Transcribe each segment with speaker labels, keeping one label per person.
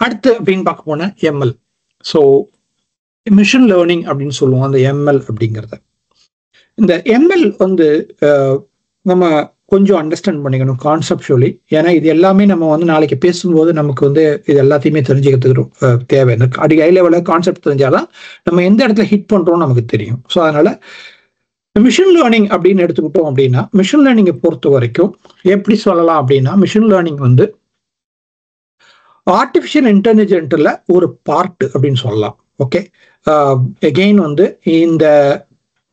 Speaker 1: அடுத்து அப்படின்னு பார்க்க போனா எம்எல். ஸோ மிஷின் லேர்னிங் அப்படின்னு சொல்லுவோம் அந்த எம்எல் அப்படிங்கிறத. இந்த எம்எல் வந்து நம்ம கொஞ்சம் அண்டர்ஸ்டாண்ட் பண்ணிக்கணும் கான்செப்டுவலி. ஏன்னா இது எல்லாமே நம்ம வந்து நாளைக்கு பேசும்போது நமக்கு வந்து இது எல்லாத்தையுமே தெரிஞ்சுக்கிறதுக்கு தேவை. அடி ஹை லெவலில் கான்செப்ட் தெரிஞ்சாதான் நம்ம எந்த இடத்துல ஹிட் பண்றோம்னு நமக்கு தெரியும். ஸோ அதனால மிஷின் லேர்னிங் அப்படின்னு எடுத்துக்கிட்டோம் அப்படின்னா, மிஷின் லேர்னிங்கை பொறுத்த வரைக்கும் எப்படி சொல்லலாம் அப்படின்னா, மிஷின் லேர்னிங் வந்து ஆர்டிஃபிஷியல் இன்டெலிஜென்ட்ல ஒரு பார்ட் அப்படின்னு சொல்லலாம். ஓகே, அகெயின் வந்து இந்த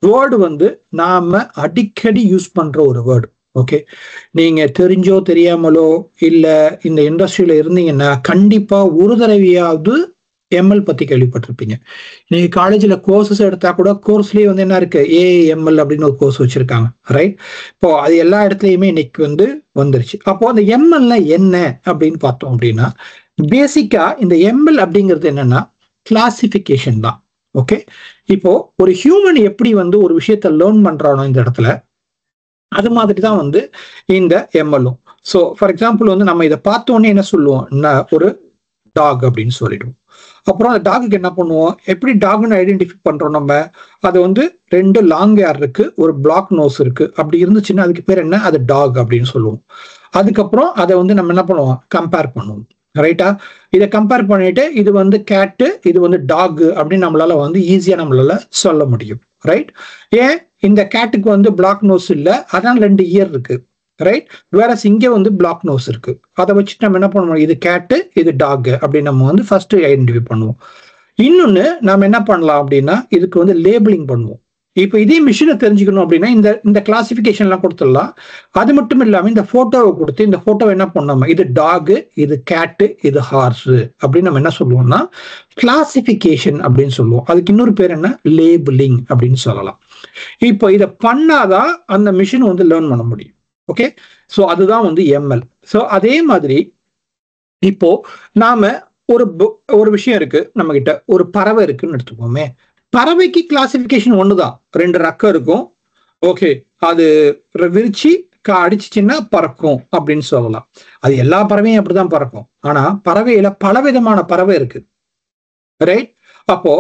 Speaker 1: வேர்டு வந்து நாம அடிக்கடி யூஸ் பண்ற ஒரு வேர்டு. ஓகே, நீங்க தெரிஞ்சோ தெரியாமலோ இல்ல இந்த இண்டஸ்ட்ரியில இருந்தீங்கன்னா கண்டிப்பா ஒரு தடவையாவது எம்எல் பத்தி கேள்விப்பட்டிருப்பீங்க. நீங்க காலேஜ்ல கோர்சஸ் எடுத்தா கூட கோர்ஸ்லயே வந்து என்ன இருக்கு, ஏஎம்எல் அப்படின்னு ஒரு கோர்ஸ் வச்சிருக்காங்க, ரைட்? இப்போ அது எல்லா இடத்துலயுமே இன்னைக்கு வந்து வந்துருச்சு. அப்போ அந்த எம்எல்ல என்ன அப்படின்னு பார்த்தோம் அப்படின்னா, பேசிக்கா இந்த எம்எல் அப்படிங்கிறது என்னன்னா கிளாசிபிகேஷன் தான். ஓகே, இப்போ ஒரு ஹியூமன் எப்படி வந்து ஒரு விஷயத்த லேர்ன் பண்றானோ இந்த இடத்துல, அது மாதிரி தான் வந்து இந்த எம்எல்லும். ஸோ ஃபார் எக்ஸாம்பிள் வந்து நம்ம இதை பார்த்தோன்னே என்ன சொல்லுவோம், ஒரு டாக் அப்படின்னு சொல்லிடுவோம். அப்புறம் அந்த டாகுக்கு என்ன பண்ணுவோம், எப்படி டாக்னு ஐடென்டிஃபை பண்றோம் நம்ம, அது வந்து 2 லாங் ஹேர் இருக்கு, ஒரு பிளாக் நோஸ் இருக்கு, அப்படி இருந்துச்சுன்னா அதுக்கு பேர் என்ன, அது டாக் அப்படின்னு சொல்லுவோம். அதுக்கப்புறம் அதை வந்து நம்ம என்ன பண்ணுவோம், கம்பேர் பண்ணுவோம், ரைட்டா? இதை கம்பேர் பண்ணிட்டு இது வந்து கேட்டு, இது வந்து டாக் அப்படின்னு நம்மளால வந்து ஈஸியா நம்மளால சொல்ல முடியும், ரைட்? ஏன் இந்த கேட்டுக்கு வந்து பிளாக் நோஸ் இல்லை, அதான் 2 இயர் இருக்கு, ரைட்? வேற இங்கே வந்து பிளாக் நோஸ் இருக்கு. அதை வச்சுட்டு நம்ம என்ன பண்ணுவோம், இது கேட்டு இது டாக் அப்படின்னு நம்ம வந்து ஃபர்ஸ்ட் ஐடென்டிஃபை பண்ணுவோம். இன்னொன்னு நம்ம என்ன பண்ணலாம் அப்படின்னா, இதுக்கு வந்து லேபிளிங் பண்ணுவோம். இப்போ இதே மிஷினை தெரிஞ்சுக்கணும் அப்படின்னா இந்த கிளாசிபிகேஷன்லாம் கொடுத்துடலாம். அது மட்டும் இல்லாம இந்த போட்டோவை கொடுத்து இந்த போட்டோவை என்ன பண்ணோம், இது டாக், இது கேட்டு, இது ஹார்ஸ் அப்படின்னு நம்ம என்ன சொல்லுவோம்னா கிளாசிபிகேஷன் அப்படின்னு சொல்லுவோம். அதுக்கு இன்னொரு பேர் என்ன, லேபிளிங் அப்படின்னு சொல்லலாம். இப்போ இதை பண்ணாதான் அந்த மிஷின் வந்து லேர்ன் பண்ண முடியும். ஓகே, ஸோ அதுதான் வந்து எம்எல். ஸோ அதே மாதிரி இப்போ நாம ஒரு விஷயம் இருக்கு, நம்ம கிட்ட ஒரு பறவை இருக்குன்னு எடுத்துக்கோமே. பறவைக்கு கிளாசிபிகேஷன் ஒண்ணுதான், 2 ரெக்கம் இருக்கும். ஓகே, அது விரிச்சு அடிச்சுச்சுன்னா பறக்கும் அப்படின்னு சொல்லலாம். அது எல்லா பறவையும் அப்படிதான் பறக்கும். ஆனா பறவையில பலவிதமான பறவை இருக்கு, ரைட்? அப்போ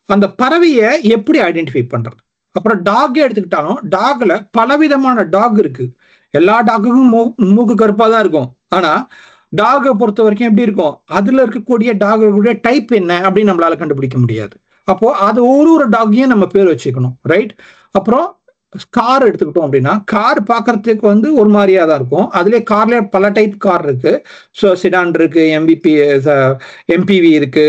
Speaker 1: அந்த பறவையை எப்படி ஐடென்டிஃபை பண்றது? அப்புறம் டாக் எடுத்துக்கிட்டாலும் டாக்ல பலவிதமான டாக் இருக்கு. எல்லா டாக்குக்கும் மூக்கு கருப்பா தான் இருக்கும். ஆனா டாகை பொறுத்த வரைக்கும் எப்படி இருக்கும், அதுல இருக்கக்கூடிய டாகுடைய டைப் என்ன அப்படின்னு நம்மளால கண்டுபிடிக்க முடியாது. அப்போ அது ஒரு டாக்கையும் நம்ம பேர் வச்சுக்கணும், ரைட்? அப்புறம் கார் எடுத்துக்கிட்டோம் அப்படின்னா, கார் பார்க்கறதுக்கு வந்து ஒரு மாதிரியா தான் இருக்கும். அதுலேயே கார்ல பல டைப் கார் இருக்கு. ஸோ சிடான் இருக்கு, எம்பிவி இருக்கு,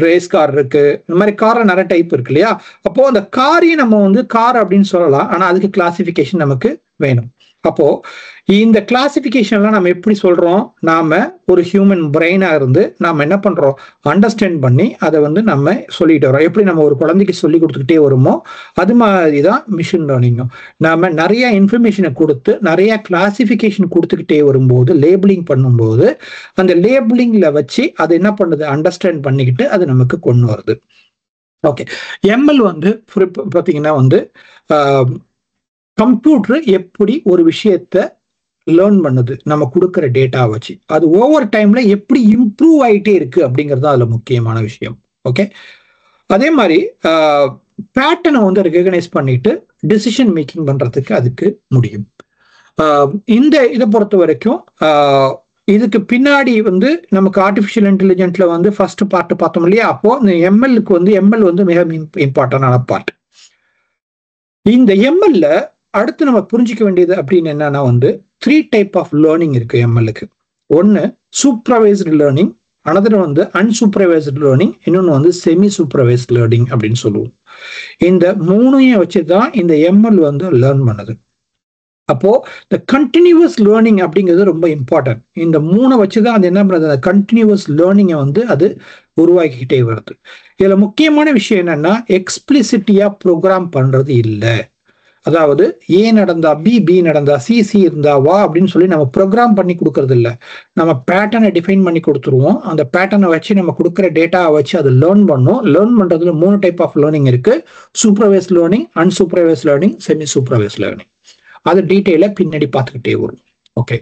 Speaker 1: ரேஸ் கார் இருக்கு, இந்த மாதிரி கார்ல நிறைய டைப் இருக்கு இல்லையா? அப்போ அந்த காரையும் நம்ம வந்து கார் அப்படின்னு சொல்லலாம். ஆனா அதுக்கு கிளாசிபிகேஷன் நமக்கு வேணும். அப்போ இந்த கிளாசிபிகேஷன்லாம் நம்ம எப்படி சொல்றோம், நாம ஒரு ஹியூமன் பிரெயினா இருந்து நாம என்ன பண்றோம், அண்டர்ஸ்டாண்ட் பண்ணி அதை வந்து நம்ம சொல்லிட்டு வரோம். எப்படி நம்ம ஒரு குழந்தைக்கு சொல்லி கொடுத்துக்கிட்டே வருமோ அது மாதிரிதான் மிஷின் லேர்னிங்கும். நாம நிறைய இன்ஃபர்மேஷனை கொடுத்து நிறைய கிளாசிபிகேஷன் கொடுத்துக்கிட்டே வரும்போது, லேபிளிங் பண்ணும்போது அந்த லேபிளிங்ல வச்சு அது என்ன பண்ணுது, அண்டர்ஸ்டாண்ட் பண்ணிக்கிட்டு அது நமக்கு கொண்டு வருது. ஓகே, எம்எல் வந்து பார்த்தீங்கன்னா வந்து கம்ப்யூட்டர் எப்படி ஒரு விஷயத்த லேர்ன் பண்ணுது நம்ம கொடுக்குற டேட்டா வச்சு, அது ஓவர் டைம்ல எப்படி இம்ப்ரூவ் ஆகிட்டே இருக்கு அப்படிங்கிறது அதுல முக்கியமான விஷயம். ஓகே, அதே மாதிரி பேட்டர்னை வந்து ரெகக்னைஸ் பண்ணிட்டு டிசிஷன் மேக்கிங் பண்றதுக்கு அதுக்கு முடியும். இந்த இதை பொறுத்த வரைக்கும் இதுக்கு பின்னாடி வந்து நமக்கு ஆர்டிஃபிஷியல் இன்டெலிஜென்ட்ல வந்து ஃபர்ஸ்ட் பார்ட் பார்த்தோம் இல்லையா? அப்போ இந்த எம்எல் வந்து மிக இம்பார்ட்டன்டான பார்ட். இந்த எம்எல்ல அடுத்து நம்ம புரிஞ்சிக்க வேண்டியது அப்படின்னு என்னன்னா வந்து 3 டைப் ஆஃப் லேர்னிங் இருக்கு எம்எல்லுக்கு. ஒன்னு சூப்பர்வைஸ்டு லேர்னிங், அனதர் வந்து அன்சூப்பர்வைஸ்டு லேர்னிங், இன்னொன்னு வந்து செமி சூப்பர்வைஸ்டு லேர்னிங் அப்படின்னு சொல்லுவோம். இந்த 3ஐயும் வச்சுதான் இந்த எம்எல் வந்து லேர்ன் பண்ணுது. அப்போ இந்த கண்டினியூவஸ் லேர்னிங் அப்படிங்கிறது ரொம்ப இம்பார்ட்டன்ட். இந்த 3 வச்சுதான் அது என்ன பண்ணுறது, அந்த கண்டினியூவஸ் லேர்னிங்கை வந்து அது உருவாக்கிக்கிட்டே வருது. இதுல முக்கியமான விஷயம் என்னன்னா, எக்ஸ்பிளிசிட்டியா ப்ரோக்ராம் பண்றது இல்லை. அதாவது ஏ நடந்தா பி நடந்தா சி இருந்தா வா அப்படின்னு சொல்லி நம்ம ப்ரோக்ராம் பண்ணி கொடுக்கறது இல்லை. நம்ம பேட்டர்னை டிஃபைன் பண்ணி கொடுத்துருவோம். அந்த பேட்டர்னை வச்சு நம்ம கொடுக்குற டேட்டாவை வச்சு அது லேர்ன் பண்ணும். லேர்ன் பண்றதுல 3 டைப் ஆஃப் லேர்னிங் இருக்கு, supervise learning, unsupervised learning, semi supervise learning. அது டீட்டெயில பின்னாடி பார்த்துக்கிட்டே வரும். ஓகே,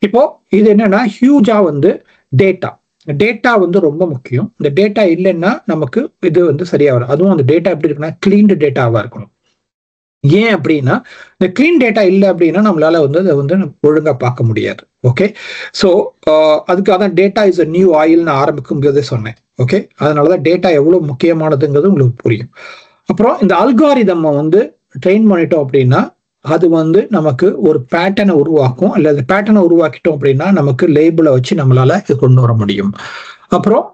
Speaker 1: இப்போ இது என்னன்னா ஹியூஜா வந்து டேட்டா. டேட்டா வந்து ரொம்ப முக்கியம். இந்த டேட்டா இல்லைன்னா நமக்கு இது வந்து சரியா வரும். அதுவும் அந்த டேட்டா எப்படி இருக்குன்னா கிளீன்டு டேட்டாவா இருக்கணும். ஏன் அப்படின்னா இந்த கிளீன் டேட்டா இல்லை அப்படின்னா நம்மளால வந்து அதை வந்து ஒழுங்கா பார்க்க முடியாது. ஓகே, ஸோ அதுக்காக தான் டேட்டா இஸ் அ நியூ ஆயில்னு ஆரம்பிக்கும் போதே சொன்னேன். ஓகே, அதனாலதான் டேட்டா எவ்வளவு முக்கியமானதுங்கிறது உங்களுக்கு புரியும். அப்புறம் இந்த அல்காரிதம் வந்து ட்ரெயின் பண்ணிட்டோம் அப்படின்னா அது வந்து நமக்கு ஒரு பேட்டர்னை உருவாக்கும். அல்லது பேட்டர்னை உருவாக்கிட்டோம் அப்படின்னா நமக்கு லேபிளை வச்சு நம்மளால இது கொண்டு வர முடியும். அப்புறம்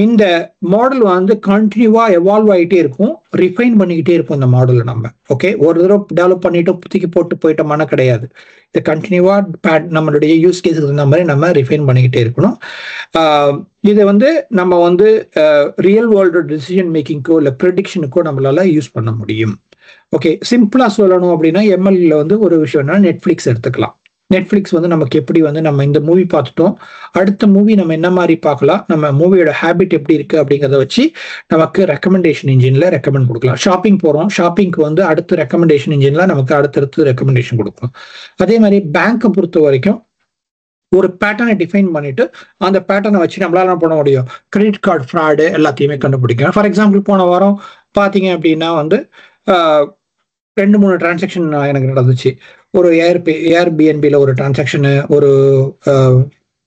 Speaker 1: இந்த மாடல் வந்து கண்டினியூவா எவால்வ் ஆகிட்டே இருக்கும், ரிஃபைன் பண்ணிக்கிட்டே இருக்கும் இந்த மாடலை நம்ம. ஓகே, ஒரு தடவை டெவலப் பண்ணிட்டு புத்திக்கு போட்டு போயிட்டோம்னா கிடையாது. இது கண்டினியூவா நம்மளுடைய யூஸ் கேஸுக்கு தகுந்த மாதிரி நம்ம ரிஃபைன் பண்ணிக்கிட்டே இருக்கணும். இதை வந்து நம்ம வந்து ரியல் வேர்ல்டு டிசிஷன் மேக்கிங்கோ இல்லை ப்ரெடிக்ஷனுக்கோ நம்மளால யூஸ் பண்ண முடியும். ஓகே, சிம்பிளா சொல்லணும் அப்படின்னா எம்எல்ல வந்து ஒரு விஷயம் என்ன, நெட்ஃபிளிக்ஸ் எடுத்துக்கலாம். நெட்ஃபிளிக்ஸ் வந்து நமக்கு எப்படி வந்து நம்ம இந்த மூவி பார்த்துட்டோம், அடுத்த மூவி நம்ம என்ன மாதிரி பார்க்கலாம், நம்ம மூவியோட ஹேபிட் எப்படி இருக்கு அப்படிங்கிறத வச்சு நமக்கு ரெக்கமெண்டேஷன் இன்ஜின்ல ரெக்கமெண்ட் கொடுக்கலாம். ஷாப்பிங் போறோம், ஷாப்பிங்க்கு வந்து அடுத்த ரெக்கமெண்டேஷன் இன்ஜின்ல நமக்கு அடுத்தடுத்து ரெக்கமெண்டேஷன் கொடுக்கும். அதே மாதிரி பேங்கை பொறுத்த வரைக்கும் ஒரு பேட்டர்னை டிஃபைன் பண்ணிட்டு அந்த பேட்டர்னை வச்சு நம்மளால என்ன பண்ண முடியும், கிரெடிட் கார்டு ஃப்ராடு எல்லாத்தையுமே கண்டுபிடிக்கும். ஃபார் எக்ஸாம்பிள் போன வாரம் பார்த்தீங்க அப்படின்னா வந்து 2-3 டிரான்சாக்ஷன் எனக்கு நடந்துச்சு. ஒரு ஏர்பிஎன்பியில் ஒரு டிரான்சாக்ஷனு, ஒரு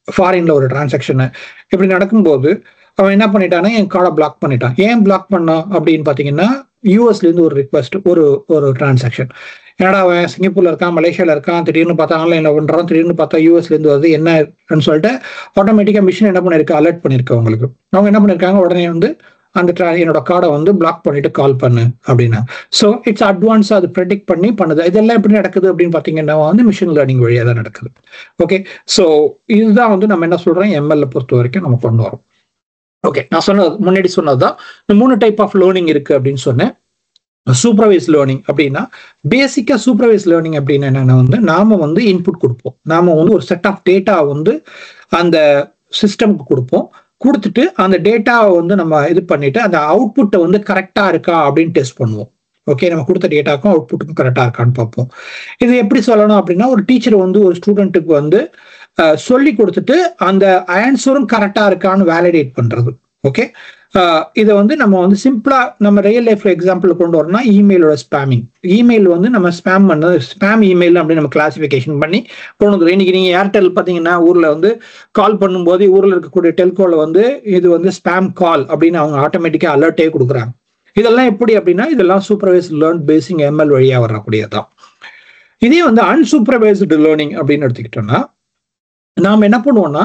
Speaker 1: ஃபாரின்ல ஒரு டிரான்சாக்ஷனு. இப்படி நடக்கும்போது அவன் என்ன பண்ணிட்டான்னா என் கார்டை பிளாக் பண்ணிட்டான். ஏன் பிளாக் பண்ணான் அப்படின்னு பார்த்தீங்கன்னா யூஎஸ்லேருந்து ஒரு ரிக்வஸ்ட், ஒரு டிரான்சாக்ஷன். ஏன்னா அவன் சிங்கப்பூர்ல இருக்கான், மலேசியாவில் இருக்கான், திடீர்னு பார்த்தா ஆன்லைன்ல பண்ணுறான், திடீர்னு பார்த்தா யூஎஸ்லேருந்து வருது என்னன்னு சொல்லிட்டு ஆட்டோமேட்டிக்காக மிஷின் என்ன பண்ணிருக்கு, அலர்ட் பண்ணிருக்கு அவங்களுக்கு. அவங்க என்ன பண்ணியிருக்காங்க, உடனே வந்து அந்த என்னோட கார்டை வந்து பிளாக் பண்ணிட்டு கால் பண்ணு அப்படின்னா. ஸோ இட்ஸ் அட்வான்ஸாக அது ப்ரெடிக்ட் பண்ணி பண்ணுது. இதெல்லாம் எப்படி நடக்குது அப்படின்னு பார்த்தீங்கன்னா வந்து மிஷின் லேர்னிங் வழியாக தான் நடக்குது. ஓகே, ஸோ இதுதான் வந்து நம்ம என்ன சொல்றோம், எம்எல்ஏ பொறுத்த வரைக்கும் நம்ம கொண்டு வரோம். ஓகே, நான் முன்னாடி சொன்னதுதான் இந்த 3 டைப் ஆஃப் லேர்னிங் இருக்கு அப்படின்னு சொன்னேன். சூப்பர்வைஸ் லேர்னிங் அப்படின்னா பேசிக்கா சூப்பர்வைஸ் லேர்னிங் அப்படின்னு என்னன்னா வந்து நாம வந்து இன்புட் கொடுப்போம். நாம வந்து ஒரு செட் ஆஃப் டேட்டா வந்து அந்த சிஸ்டம்க்கு கொடுப்போம். கொடுத்துட்டு அந்த டேட்டாவை வந்து நம்ம இது பண்ணிட்டு அந்த அவுட்புட்டை வந்து கரெக்டா இருக்கா அப்படின்னு டெஸ்ட் பண்ணுவோம். ஓகே, நம்ம கொடுத்த டேட்டாக்கும் அவுட்புட்டுக்கும் கரெக்டா இருக்கான்னு பார்ப்போம். இது எப்படி சொல்லணும் அப்படின்னா ஒரு டீச்சர் வந்து ஒரு ஸ்டூடெண்ட்டுக்கு வந்து சொல்லி கொடுத்துட்டு அந்த ஆன்சரும் கரெக்டா இருக்கான்னு வேலிடேட் பண்றது. ஓகே, இதை வந்து நம்ம வந்து சிம்பிளா நம்ம ரியல் லைஃப் எக்ஸாம்பிள் கொண்டு வரணும்னா இமெயிலோட ஸ்பேமிங். இமெயில் வந்து நம்ம ஸ்பேம் இமெயில் அப்படின்னு நம்ம கிளாசிஃபிகேஷன் பண்ணி கொண்டு வந்துடும். இன்னைக்கு நீங்க ஏர்டெல் பார்த்தீங்கன்னா ஊர்ல வந்து கால் பண்ணும்போது ஊர்ல இருக்கக்கூடிய டெல்கோல வந்து இது வந்து ஸ்பேம் கால் அப்படின்னு அவங்க ஆட்டோமேட்டிக்கா அலர்ட்டே கொடுக்குறாங்க. இதெல்லாம் எப்படி அப்படின்னா இதெல்லாம் சூப்பர்வைஸ் லேர்ன் பேசிங் எம்எல் வழியா வரக்கூடியதான். இதே வந்து அன்சூப்பர்வைஸ்டு லேர்னிங் அப்படின்னு எடுத்துக்கிட்டோம்னா நாம என்ன பண்ணுவோம்னா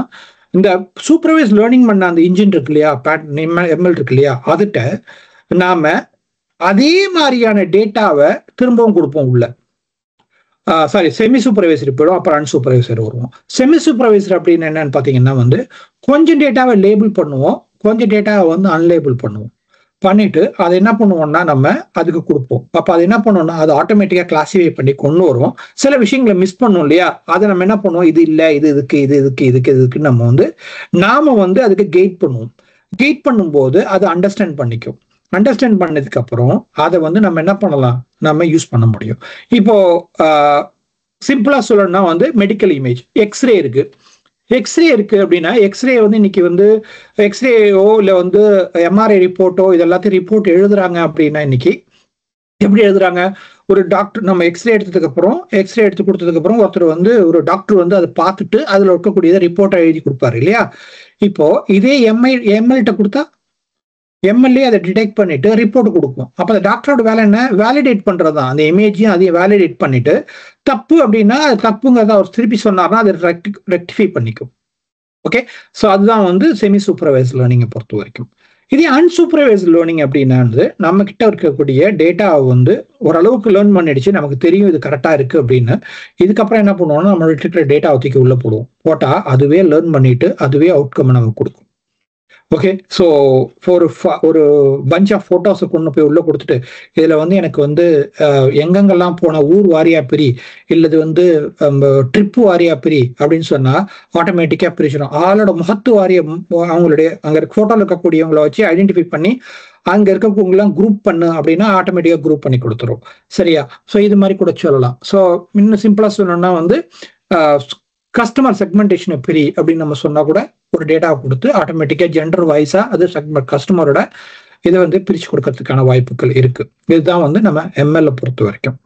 Speaker 1: இந்த சூப்பர்வைஸ் லேர்னிங் பண்ண அந்த இன்ஜின் இருக்கு இல்லையா, எம்எல் இருக்கு இல்லையா, அதுகிட்ட நாம அதே மாதிரியான டேட்டாவை திரும்பவும் கொடுப்போம் உள்ள. செமி சூப்பர்வைசர் போயிடும், அப்புறம் அன்சூப்பர்வைசர் வருவோம். செமி சூப்பர்வைசர் அப்படின்னு என்னன்னு பார்த்தீங்கன்னா வந்து கொஞ்சம் டேட்டாவை லேபிள் பண்ணுவோம், கொஞ்சம் டேட்டாவை வந்து அன்லேபிள் பண்ணுவோம். பண்ணிட்டு அதை என்ன பண்ணுவோம்னா நம்ம அதுக்கு கொடுப்போம். அப்ப அது என்ன பண்ணுவோம்னா அது ஆட்டோமேட்டிக்கா கிளாசிஃபை பண்ணி கொண்டு வரும். சில விஷயங்களை மிஸ் பண்ணும் இல்லையா, அதை நம்ம என்ன பண்ணுவோம், இது இல்லை, இது இதுக்கு நாம வந்து அதுக்கு கைட் பண்ணுவோம். கைட் பண்ணும்போது அது அண்டர்ஸ்டாண்ட் பண்ணிக்கும். அண்டர்ஸ்டாண்ட் பண்ணதுக்கு அப்புறம் அதை வந்து நம்ம என்ன பண்ணலாம், நம்ம யூஸ் பண்ண முடியும். இப்போ சிம்பிளா சொல்லணும்னா வந்து மெடிக்கல் இமேஜ் எக்ஸ்ரே இருக்கு. எக்ஸ்ரே இருக்கு அப்படின்னா எக்ஸ்ரே வந்து இன்னைக்கு வந்து எக்ஸ்ரேயோ இல்லை வந்து எம்ஆர்ஐ ரிப்போர்ட்டோ இதெல்லாத்தையும் ரிப்போர்ட் எழுதுறாங்க அப்படின்னா இன்னைக்கு எப்படி எழுதுறாங்க, ஒரு டாக்டர் நம்ம எக்ஸ்ரே எடுத்ததுக்கு கொடுத்ததுக்கு அப்புறம் ஒருத்தர் வந்து ஒரு டாக்டர் வந்து அதை பார்த்துட்டு அதுல இருக்கக்கூடியதை ரிப்போர்ட்டை எழுதி கொடுப்பாரு இல்லையா. இப்போ இதே எம்எல்கிட்ட கொடுத்தா எம்எல்ஏ அதை டிடெக்ட் பண்ணிட்டு ரிப்போர்ட் கொடுக்கும். அப்ப அந்த டாக்டரோட வேலை என்ன, வேலிடேட் பண்றதுதான். அந்த இமேஜையும் அதையும் வேலிடேட் பண்ணிட்டு தப்பு அப்படின்னா அது தப்புங்கிறத அவர் திருப்பி சொன்னார்னா அதை ரெக்டிஃபை பண்ணிக்கும். ஓகே, ஸோ அதுதான் வந்து செமி சூப்பர்வைஸ் லேர்னிங்கை பொறுத்த வரைக்கும். இதே அன்சூப்பர்வைஸ் லேர்னிங் அப்படின்னா நம்ம கிட்ட இருக்கக்கூடிய டேட்டாவை வந்து ஓரளவுக்கு லேர்ன் பண்ணிடுச்சு, நமக்கு தெரியும் இது கரெக்டா இருக்கு அப்படின்னு. இதுக்கப்புறம் என்ன பண்ணுவோம்னா நம்ம இருக்கிற டேட்டாவை தூக்கி உள்ள போட்டா அதுவே லேர்ன் பண்ணிட்டு அதுவே அவுட்கம் நமக்கு கொடுக்கும். ஓகே, ஸோ ஒரு பஞ்ச் ஆஃப் போட்டோஸை கொண்டு போய் உள்ள கொடுத்துட்டு இதுல வந்து எனக்கு வந்து எங்கெங்கெல்லாம் போன ஊர் வாரியா பிரி இல்லது வந்து ட்ரிப்பு வாரியா பிரி அப்படின்னு சொன்னா ஆட்டோமேட்டிக்கா பிரிச்சிடும். ஆளோட முகத்து வாரிய அவங்களுடைய அங்க போட்டோல இருக்கக்கூடியவங்களை வச்சு ஐடென்டிஃபை பண்ணி அங்க இருக்கவங்களாம் குரூப் பண்ணு அப்படின்னா ஆட்டோமேட்டிக்கா குரூப் பண்ணி கொடுத்துரும். சரியா, ஸோ இது மாதிரி கூட சொல்லலாம். ஸோ இன்னும் சிம்பிளா சொல்லணும்னா வந்து கஸ்டமர் செக்மெண்டேஷனை பிரி அப்படின்னு நம்ம சொன்னா கூட ஒரு டேட்டாவை கொடுத்து ஆட்டோமேட்டிக்கா ஜெண்டர் வைஸா அது கஸ்டமரோட இதை வந்து பிரிச்சு கொடுக்கறதுக்கான வாய்ப்புகள் இருக்கு. இதுதான் வந்து நம்ம எம்எல்ஏ பொறுத்த வரைக்கும்.